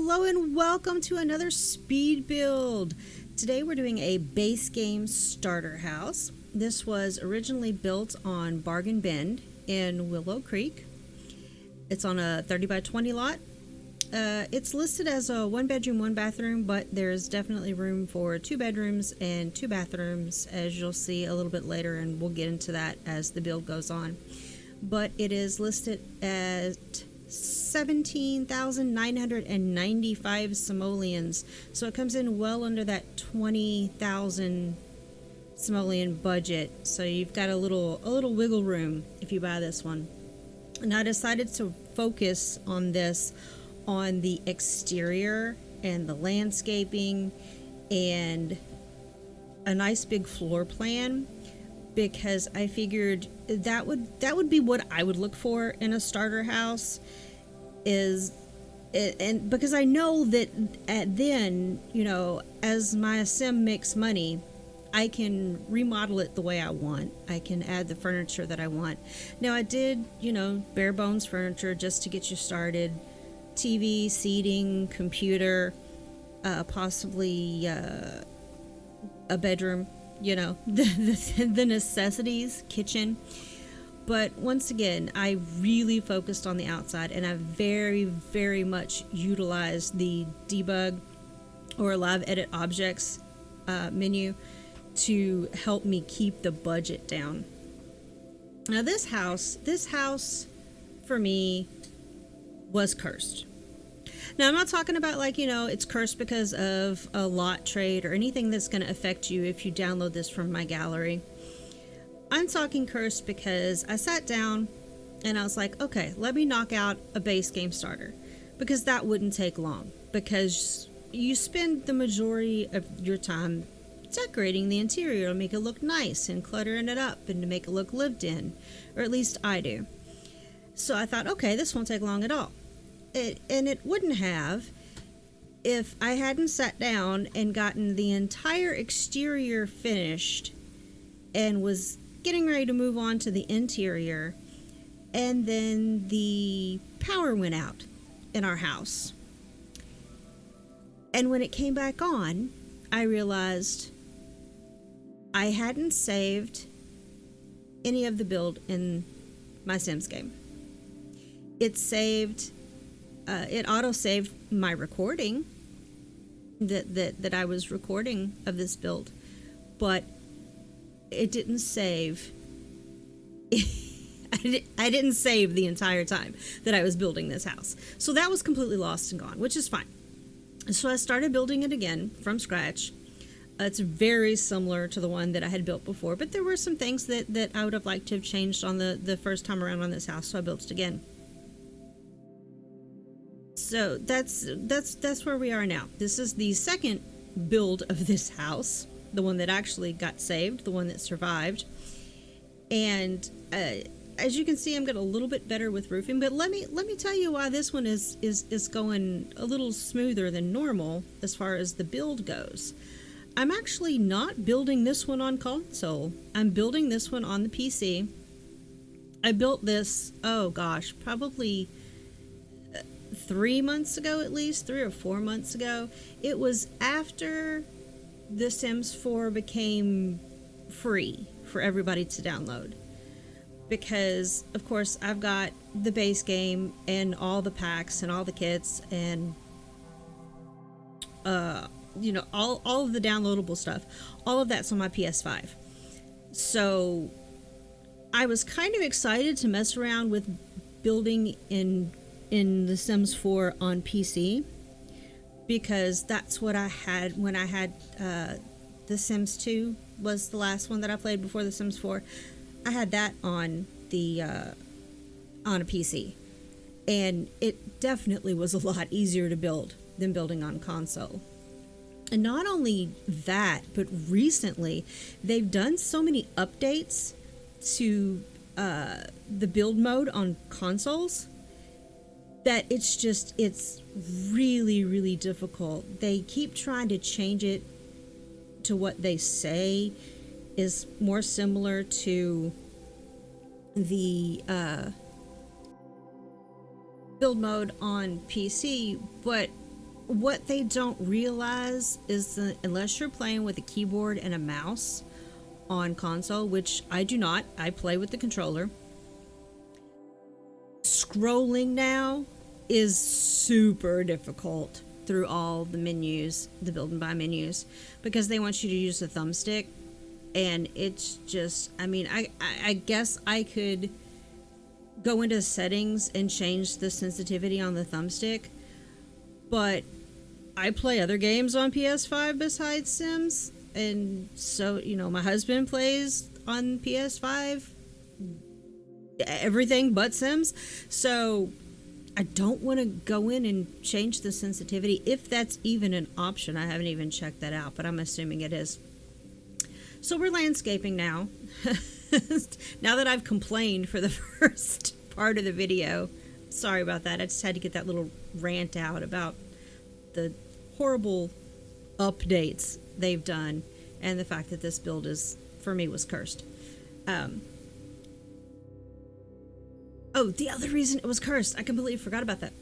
Hello and welcome to another speed build. Today we're doing a base game starter house. This was originally built on Bargain Bend in Willow Creek. It's on a 30 by 20 lot. It's listed as a 1 bedroom, 1 bathroom, but there's definitely room for 2 bedrooms and 2 bathrooms, as you'll see a little bit later, and we'll get into that as the build goes on. But it is listed at 17,995 simoleons, so it comes in well under that 20,000 simoleon budget. So you've got a little wiggle room if you buy this one. And I decided to focus on this on the exterior and the landscaping and a nice big floor plan, because I figured that would be what I would look for in a starter house, and because I know that then, you know, as my sim makes money, I can remodel it the way I want. I can add the furniture that I want. Now I did, you know, bare bones furniture just to get you started. TV, seating, computer, possibly a bedroom, you know, the necessities, kitchen. But once again, I really focused on the outside, and I very, very much utilized the debug or live edit objects menu to help me keep the budget down. Now this house for me was cursed. Now I'm not talking about, like, you know, it's cursed because of a lot trade or anything that's going to affect you if you download this from my gallery. I'm talking cursed because I sat down and I was like, okay, let me knock out a base game starter, because that wouldn't take long, because you spend the majority of your time decorating the interior to make it look nice and cluttering it up and to make it look lived in, or at least I do. So I thought, okay, this won't take long at all. It wouldn't have if I hadn't sat down and gotten the entire exterior finished and was getting ready to move on to the interior, and then the power went out in our house. And when it came back on, I realized I hadn't saved any of the build in my Sims game. It auto-saved my recording that I was recording of this build, but it didn't save. I didn't save the entire time that I was building this house. So that was completely lost and gone, which is fine. So I started building it again from scratch. It's very similar to the one that I had built before, but there were some things that I would have liked to have changed on the first time around on this house, so I built it again. So that's where we are now. This is the second build of this house, the one that actually got saved, the one that survived. And as you can see, I'm getting a little bit better with roofing, but let me tell you why this one is going a little smoother than normal as far as the build goes. I'm actually not building this one on console. I'm building this one on the PC. I built this, oh gosh, probably 3 months ago, at least 3 or 4 months ago. It was after The Sims 4 became free for everybody to download, because of course I've got the base game and all the packs and all the kits and you know, all of the downloadable stuff. All of that's on my PS5. So I was kind of excited to mess around with building in The Sims 4 on PC, because that's what I had when I had The Sims 2 was the last one that I played before The Sims 4. I had that on a PC, and it definitely was a lot easier to build than building on console. And not only that, but recently they've done so many updates to the build mode on consoles that it's really, really difficult. They keep trying to change it to what they say is more similar to the build mode on PC, but what they don't realize is that unless you're playing with a keyboard and a mouse on console, which I do not, I play with the controller, scrolling now is super difficult through all the menus, the build and buy menus, because they want you to use the thumbstick. And it's just, I mean, I guess I could go into settings and change the sensitivity on the thumbstick, but I play other games on PS5 besides Sims, and so, you know, my husband plays on PS5 everything but Sims, so I don't want to go in and change the sensitivity, if that's even an option. I haven't even checked that out, but I'm assuming it is. So we're landscaping now. Now that I've complained for the first part of the video, sorry about that. I just had to get that little rant out about the horrible updates they've done and the fact that this build is, for me, was cursed. Oh, the other reason it was cursed, I completely forgot about that.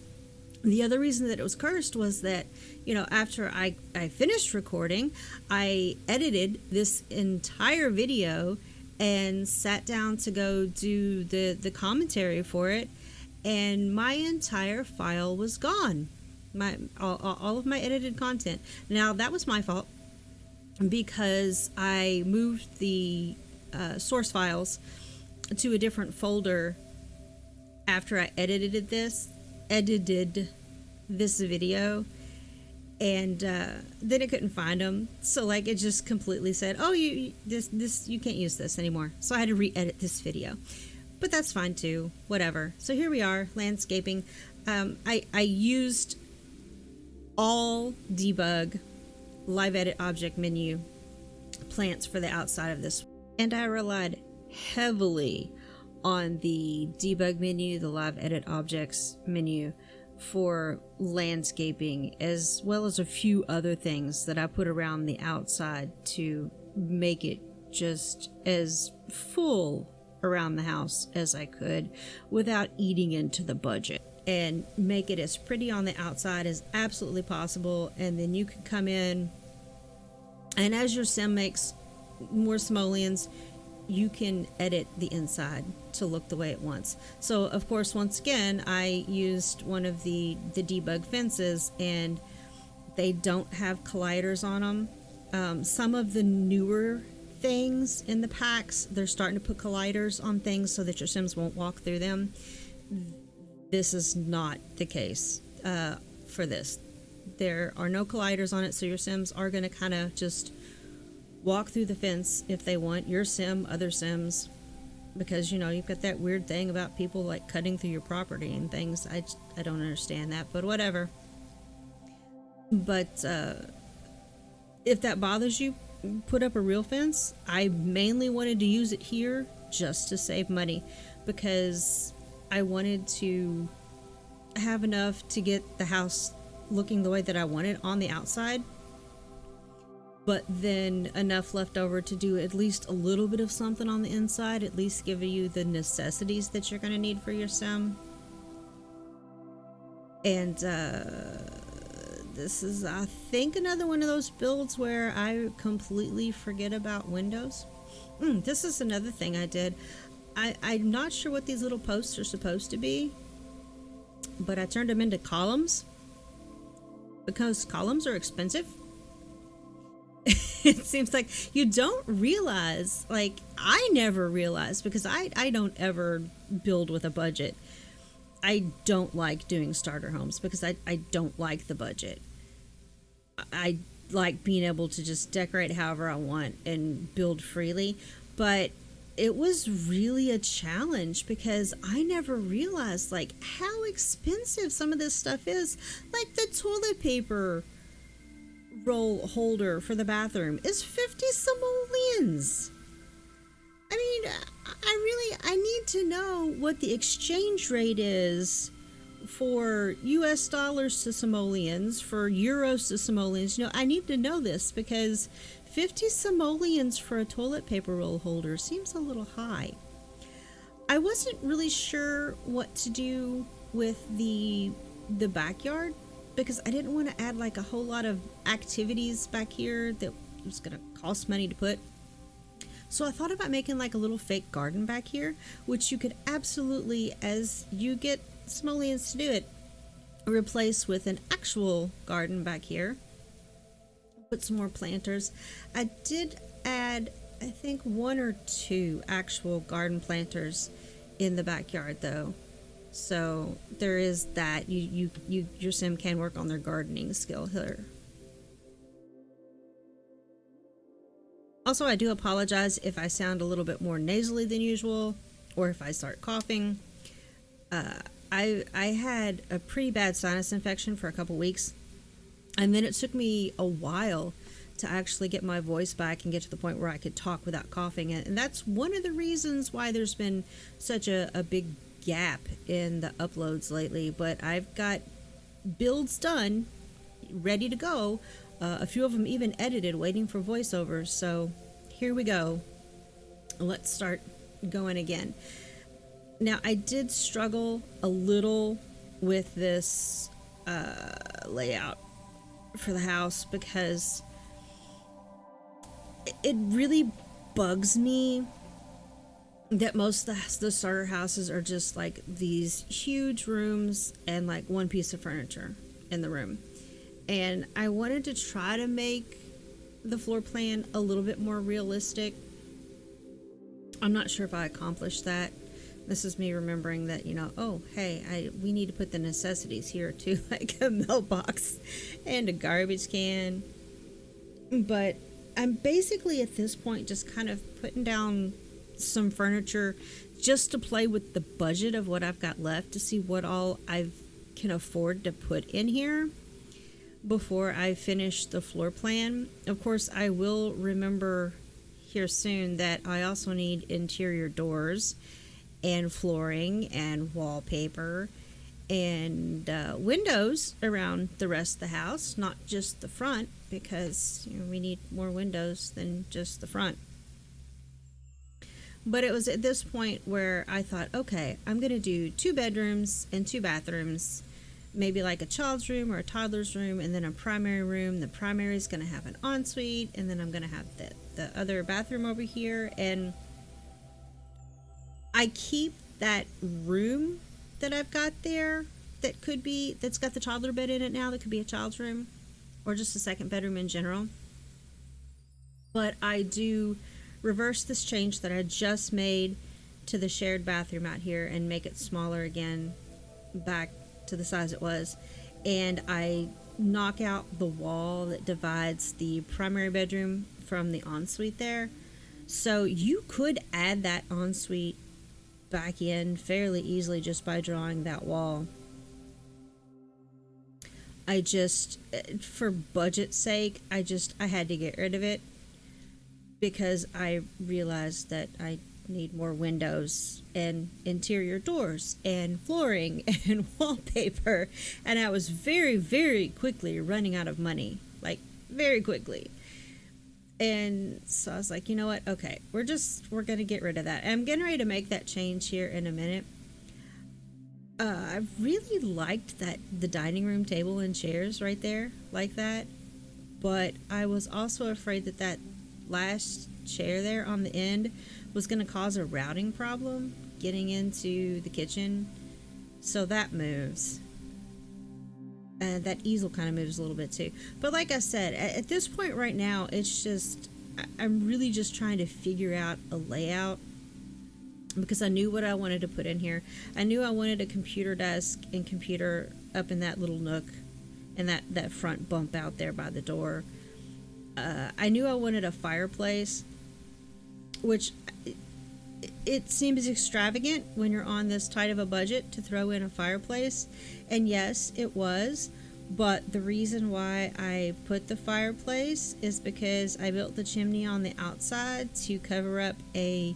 The other reason that it was cursed was that, you know, after I finished recording, I edited this entire video and sat down to go do the commentary for it, and my entire file was gone. All of my edited content. Now, that was my fault, because I moved the source files to a different folder after I edited this video, and then I couldn't find them. So like, it just completely said, oh, you can't use this anymore. So I had to re-edit this video, but that's fine too, whatever. So here we are, landscaping. I used all debug live edit object menu plants for the outside of this, and I relied heavily on the debug menu, the live edit objects menu, for landscaping, as well as a few other things that I put around the outside to make it just as full around the house as I could without eating into the budget, and make it as pretty on the outside as absolutely possible. And then you can come in, and as your sim makes more simoleons, you can edit the inside to look the way it wants. So of course, once again, I used one of the debug fences, and they don't have colliders on them. Some of the newer things in the packs, they're starting to put colliders on things so that your sims won't walk through them. This is not the case for this. There are no colliders on it, so your sims are going to kind of just walk through the fence if they want, your sim, other sims, because, you know, you've got that weird thing about people like cutting through your property and things. I don't understand that, but whatever. But if that bothers you, put up a real fence. I mainly wanted to use it here just to save money, because I wanted to have enough to get the house looking the way that I wanted on the outside, but then enough left over to do at least a little bit of something on the inside, at least give you the necessities that you're going to need for your sim. And this is, I think, another one of those builds where I completely forget about windows. This is another thing I did. I'm not sure what these little posts are supposed to be, but I turned them into columns, because columns are expensive. It seems like you don't realize, like, I never realized, because I don't ever build with a budget. I don't like doing starter homes because I don't like the budget. I like being able to just decorate however I want and build freely, but it was really a challenge because I never realized like how expensive some of this stuff is. Like the toilet paper roll holder for the bathroom is 50 simoleons. I mean, I need to know what the exchange rate is for US dollars to simoleons, for euros to simoleons. You know, I need to know this because 50 simoleons for a toilet paper roll holder seems a little high. I wasn't really sure what to do with the backyard because I didn't want to add like a whole lot of activities back here that was going to cost money to put. So I thought about making like a little fake garden back here, which you could absolutely, as you get simoleons to do it, replace with an actual garden back here. Put some more planters. I did add, I think, 1 or 2 actual garden planters in the backyard though. So there is that. Your sim can work on their gardening skill here. Also, I do apologize if I sound a little bit more nasally than usual, or if I start coughing. I had a pretty bad sinus infection for a couple weeks, and then it took me a while to actually get my voice back and get to the point where I could talk without coughing. And that's one of the reasons why there's been such a big gap in the uploads lately. But I've got builds done, ready to go. A few of them even edited, waiting for voiceovers. So here we go. Let's start going again. Now, I did struggle a little with this layout for the house because it really bugs me that most of the starter houses are just like these huge rooms and like one piece of furniture in the room. And I wanted to try to make the floor plan a little bit more realistic. I'm not sure if I accomplished that. This is me remembering that, oh, hey, we need to put the necessities here too, like a mailbox and a garbage can. But I'm basically at this point just kind of putting down some furniture just to play with the budget of what I've got left, to see what all I can afford to put in here before I finish the floor plan. Of course, I will remember here soon that I also need interior doors and flooring and wallpaper and windows around the rest of the house, not just the front, because we need more windows than just the front. But it was at this point where I thought, okay, I'm going to do 2 bedrooms and 2 bathrooms, maybe like a child's room or a toddler's room, and then a primary room. The primary is going to have an ensuite, and then I'm going to have the other bathroom over here. And I keep that room that I've got there that's got the toddler bed in it now, that could be a child's room or just a second bedroom in general. But I do reverse this change that I just made to the shared bathroom out here and make it smaller again, back to the size it was, and I knock out the wall that divides the primary bedroom from the ensuite there. So you could add that ensuite back in fairly easily just by drawing that wall. I just, for budget's sake, I had to get rid of it because I realized that I need more windows and interior doors and flooring and wallpaper, and I was very, very quickly running out of money, like very quickly. And so I was like, you know what, okay, we're gonna get rid of that. And I'm getting ready to make that change here in a minute. I really liked the dining room table and chairs right there like that, but I was also afraid that last chair there on the end was going to cause a routing problem getting into the kitchen. So that moves. And that easel kind of moves a little bit too. But like I said, at this point right now, it's just, I'm really just trying to figure out a layout, because I knew what I wanted to put in here. I knew I wanted a computer desk and computer up in that little nook and that front bump out there by the door. I knew I wanted a fireplace, which it seems extravagant when you're on this tight of a budget to throw in a fireplace. And yes, it was. But the reason why I put the fireplace is because I built the chimney on the outside to cover up a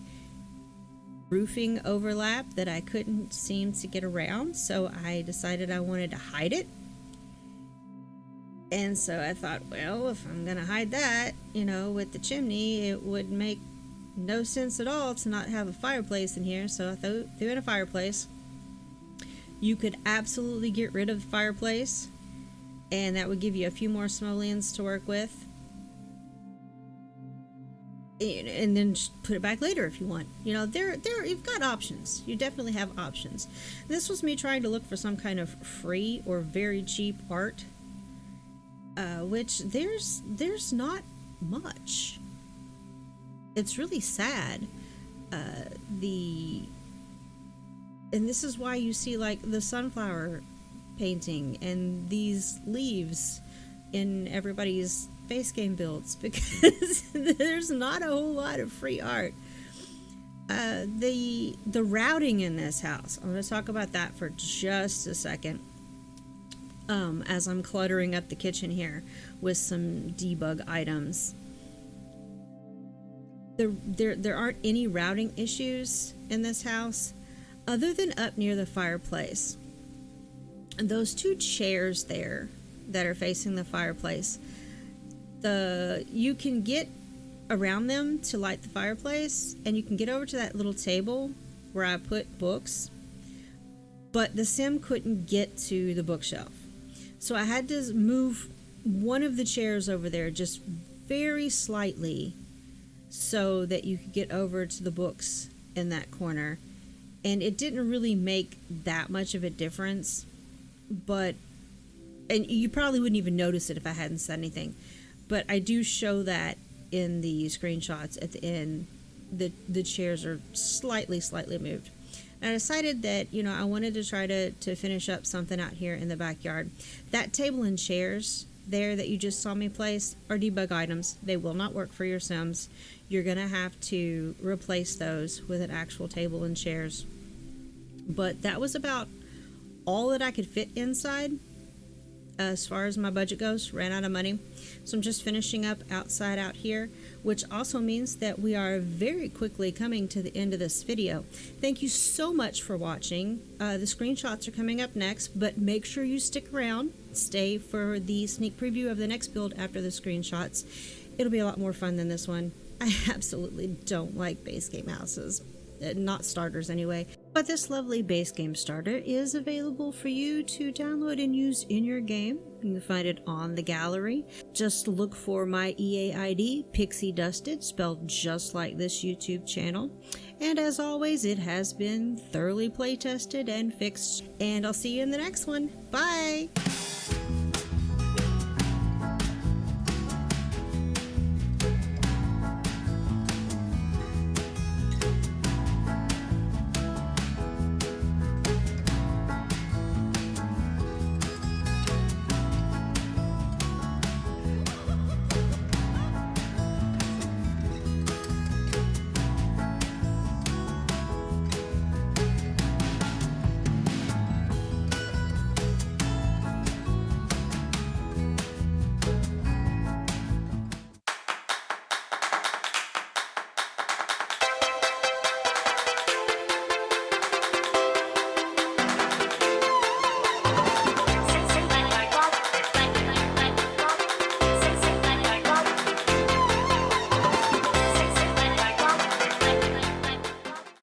roofing overlap that I couldn't seem to get around. So I decided I wanted to hide it. And so I thought, well, if I'm going to hide that, with the chimney, it would make no sense at all to not have a fireplace in here. So I threw in a fireplace. You could absolutely get rid of the fireplace and that would give you a few more simoleons to work with. And then just put it back later if you want. You know, you've got options. You definitely have options. This was me trying to look for some kind of free or very cheap art, which there's not much. It's really sad. And this is why you see like the sunflower painting and these leaves in everybody's base game builds, because there's not a whole lot of free art. The routing in this house, I'm going to talk about that for just a second, as I'm cluttering up the kitchen here with some debug items. There aren't any routing issues in this house other than up near the fireplace. And those two chairs there that are facing the fireplace, you can get around them to light the fireplace, and you can get over to that little table where I put books, but the sim couldn't get to the bookshelf. So I had to move one of the chairs over there just very slightly so that you could get over to the books in that corner. And it didn't really make that much of a difference, and you probably wouldn't even notice it if I hadn't said anything. But I do show that in the screenshots at the end. The chairs are slightly moved. And I decided that, you know, I wanted to try to finish up something out here in the backyard. That table and chairs there that you just saw me place are debug items. They will not work for your Sims. You're going to have to replace those with an actual table and chairs. But that was about all that I could fit inside as far as my budget goes. Ran out of money. So I'm just finishing up outside out here, which also means that we are very quickly coming to the end of this video. Thank you so much for watching. The screenshots are coming up next, but make sure you stick around. Stay for the sneak preview of the next build after the screenshots. It'll be a lot more fun than this one. I absolutely don't like base game houses. Not starters anyway. But this lovely base game starter is available for you to download and use in your game. You can find it on the gallery. Just look for my EA ID, pyxiedusted, spelled just like this YouTube channel. And as always, it has been thoroughly play tested and fixed. And I'll see you in the next one. Bye!